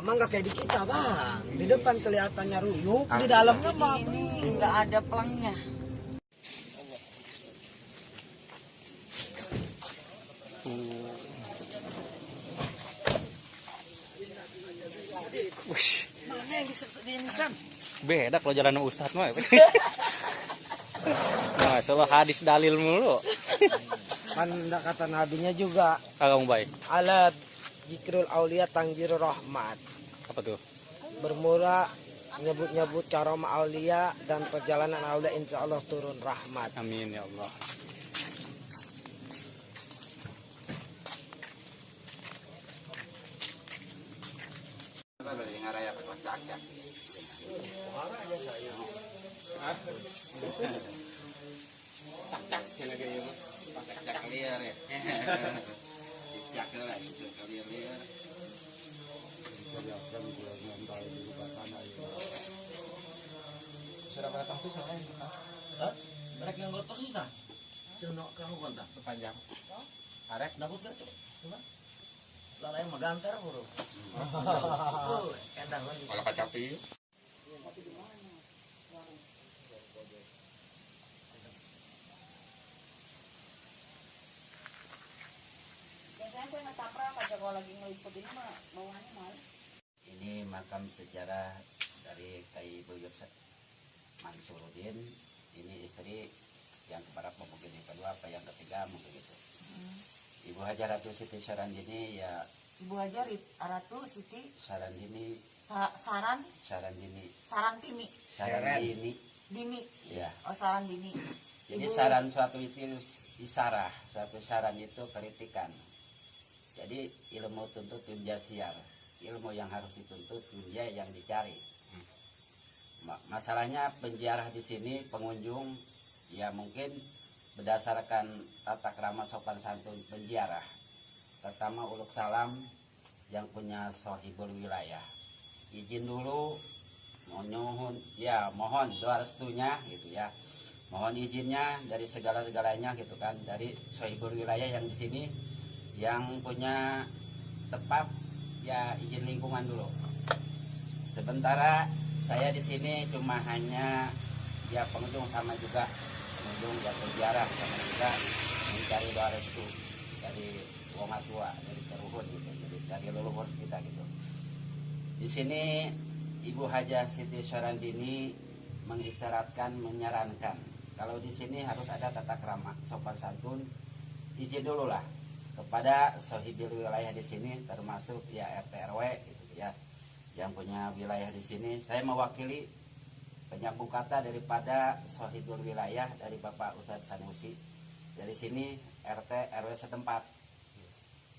Emang nggak kayak di kita bang. Di depan kelihatannya ruyuk, di dalamnya mah Ini nggak ada pelangnya. Wush, Mana yang bisa diinginkan? beda kalau jalan sama Ustadz mah. Masya Allah hadis dalil mulu. kan nggak kata nabinya juga. Kagak baik. Ala zikrul aulia tangjir rahmat. Apa tuh? Bermula nyebut-nyebut karomah aulia dan perjalanan aulia insya Allah turun rahmat. Amin ya Allah. Mereka yang gotok sih nah. Cuma kamu kontak Panjang. Arek dapat gak tuh? Coba. Lala yang magantar bro. Endang lagi. kalau kacapi. Biasanya saya ngetaprak aja kalau lagi ngeliput ini mah bawahnya mal. Ini makam sejarah dari Kyai Buyut Mansuruddin. Ini istri yang kepada pemukim yang kedua apa yang ketiga mungkin gitu. Ibu Hajar Ratu Siti Sarandini ya. Ibu Hajar Ratu Siti Sarandini. Sarantini Dini. Ya. Oh Sarandini. Jadi saran suatu itu isarah, suatu saran itu kritikan. Jadi ilmu tuntut dunia siar, ilmu yang harus dituntut dunia yang dicari. Masalahnya penziarah di sini pengunjung ya mungkin berdasarkan tata krama sopan santun penziarah. Pertama uluk salam yang punya sohibul wilayah. Izin dulu, mohon doa restunya gitu ya. Mohon izinnya dari segala-segalanya gitu kan, dari sohibul wilayah yang di sini yang punya tepat ya izin lingkungan dulu. Sementara saya di sini cuma hanya ya pengunjung sama juga pengunjung ya penziarah sama juga mencari doa restu dari wong tua, dari leluhur gitu, dari leluhur kita gitu. Di sini Ibu Hajar Siti Sarandini mengisyaratkan, menyarankan kalau di sini harus ada tata krama, sopan santun, izin dulu lah kepada sohibil wilayah di sini termasuk ya RT RW gitu ya, yang punya wilayah di sini. Saya mewakili penyambung kata daripada sohibul wilayah dari Bapak Ustadz Sanusi. Dari sini RT RW setempat.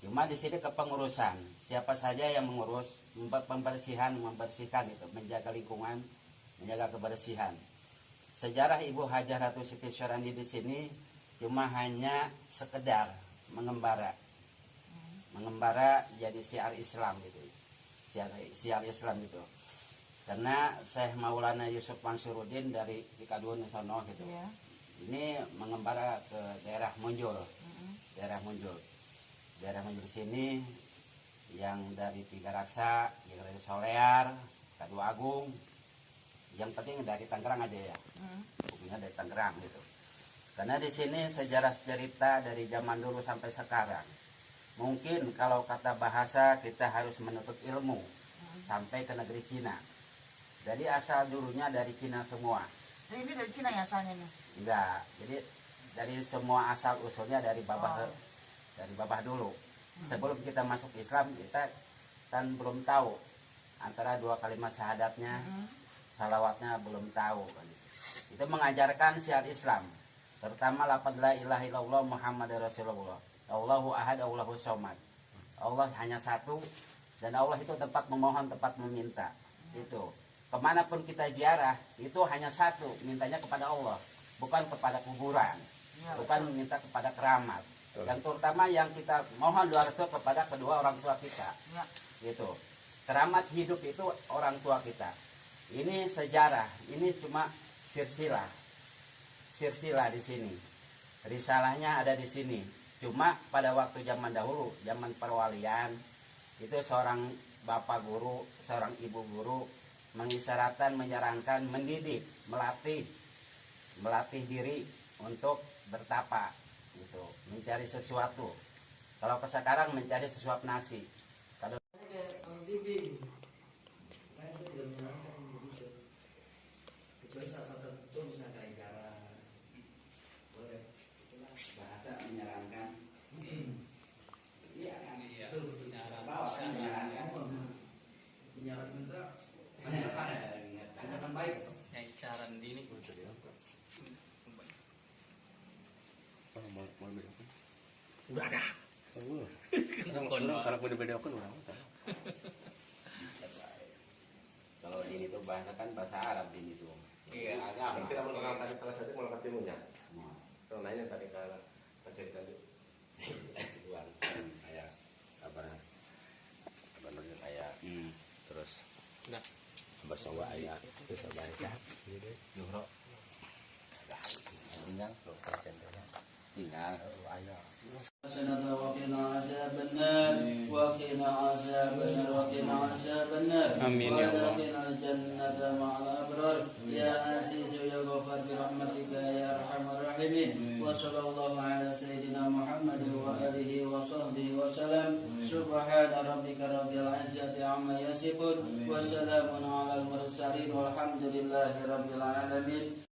Cuma di sini kepengurusan, siapa saja yang mengurus, membersihkan itu, menjaga lingkungan, menjaga kebersihan. Sejarah Ibu Hajar Ratu Siti Sarandini di sini cuma hanya sekedar mengembara jadi syiar Islam gitu, syiar Islam gitu. Karena Syekh Maulana Yusuf Mansuruddin dari Cikadun sono gitu, ini mengembara ke daerah Munjul, daerah Munjul sini yang dari Tiga Raksa, yang dari Solear, Kadu Agung, yang penting dari Tangerang aja ya, bukunya dari Tangerang gitu. Karena di sini sejarah cerita dari zaman dulu sampai sekarang. Mungkin kalau kata bahasa kita harus menuntut ilmu sampai ke negeri Cina. Jadi asal dulunya dari Cina semua. Jadi ini dari Cina ya asalnya nih? Enggak, jadi dari semua asal usulnya dari Babah dulu. Sebelum kita masuk Islam kita kan belum tahu antara dua kalimat syahadatnya, salawatnya belum tahu. Itu mengajarkan syiar Islam. Terutama lafaz la ilaha illallah Muhammadur Rasulullah. Allahu ahad, Allahu somad. Allah hanya satu dan Allah itu tempat memohon, tempat meminta. Itu. Kemanapun kita ziarah itu hanya satu, mintanya kepada Allah, bukan kepada kuburan, bukan meminta kepada keramat. Dan terutama yang kita mohon doa restu kepada kedua orang tua kita. Gitu. Keramat hidup itu orang tua kita. Ini sejarah, ini cuma silsilah di sini. Risalahnya ada di sini. Cuma pada waktu zaman dahulu, zaman perwalian, itu seorang bapak guru, seorang ibu guru mengisyaratkan, menyarankan, mendidik, melatih diri untuk bertapa gitu, mencari sesuatu. Kalau ke sekarang mencari sesuap nasi. Kalau kecuali salah satu itu misalnya kayak garam boleh bahasa menyarankan. Iya kan? itu Bawa kan menyarankan. penyarat minta ajakan baik Saran dini. Udah ada. Kalau udah beda kan orang. Bisa baik. Kalau ini tuh bahasa kan bahasa Arab ini tuh. Iya. Kita mau kenal tadi kelas tadi mau ketemunya. Semua. Kalau nanya tadi ke terjadi tadi. Uang kayak apa namanya kayak terus Nah, Bahasa wa ayat itu bahasa. Juhro tinggal tinggal ayat حسنة وقنا عذاب النار وقنا عذاب النار وقنا عذاب النار آمين يا الله. وادخلنا الجنة مع الأبرار يا عزيز يا غفار برحمتك يا أرحم الراحمين وصلى الله على سيدنا محمد وآله وصحبه وسلم سبحان ربك رب العزة عما يصفون وسلام على المرسلين والحمد لله رب العالمين